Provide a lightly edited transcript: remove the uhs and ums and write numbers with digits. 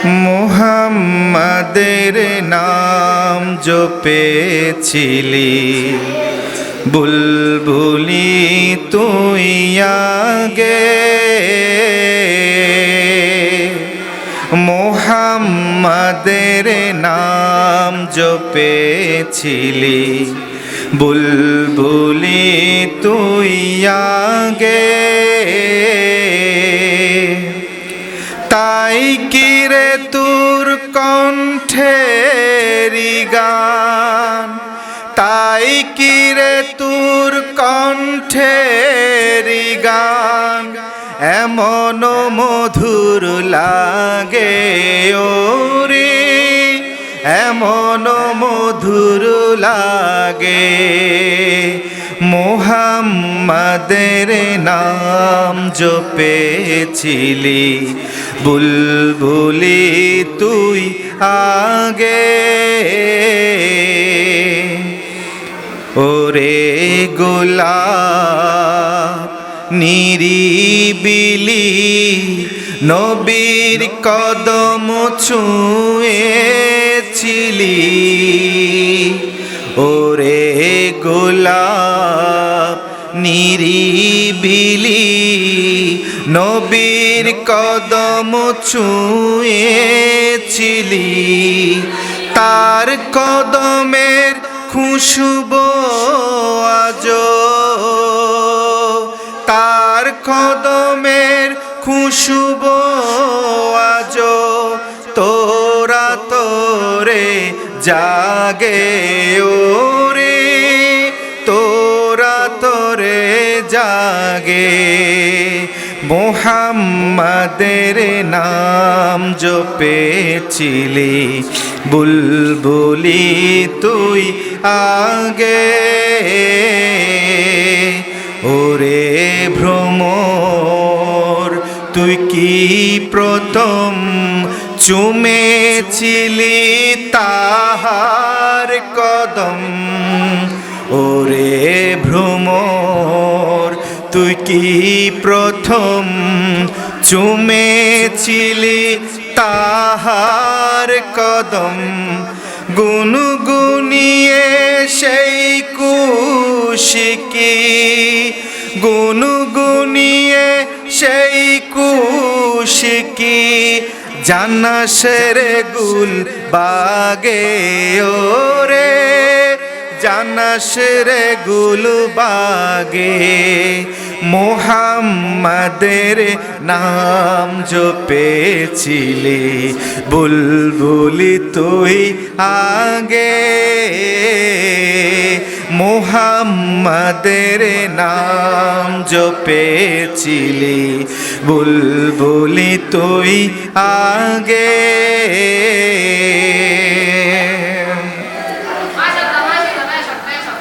মুহাম্মাদের নাম জপেছিলি বুলবুলি তুই আগে, মুহাম্মাদের নাম জপেছিলি বুলবুলি তুই আগে। তাই কি রে তোর কণ্ঠেরি গান, তাই কি রে তোর কণ্ঠেরি গান এমন মধুর লাগে ওরে, এমন মধুর লাগে। মুহাম্মাদের নাম জপেছিলি বুলবুলি তুই আগে। ওরে গোলাপ নিরিবিলি নবীর কদম ছুঁয়েছিলি, ওরে গোলাপ নিরিবিলি নবীর কদম ছুঁয়েছিলি। তার কদমের খুশবু আজো, তার কদমের খুশবু আজো তোরা তোরে জাগে ওরে, তোরা তোরে জাগে। মুহাম্মাদের নাম জপেছিলি বুলবুলি তুই আগে। ওরে ভ্রমর তুই কি প্রথম চুমেছিলি তাহার কদম, ওরে ভ্রমর তুই কি প্রথম চুমেছিলি তাহার কদম। গুনগুনিয়ে সেই কুশিকি, গুনগুনিয়ে সেই কুশিকি জান্নাতের গুল বাগে ওরে, জান্নাতের গুল বাগে। মুহাম্মাদের নাম জপেছিলি বুলবুলি তুই আগে, মুহাম্মাদের নাম জপেছিলি বুলবুলি তুই আগে।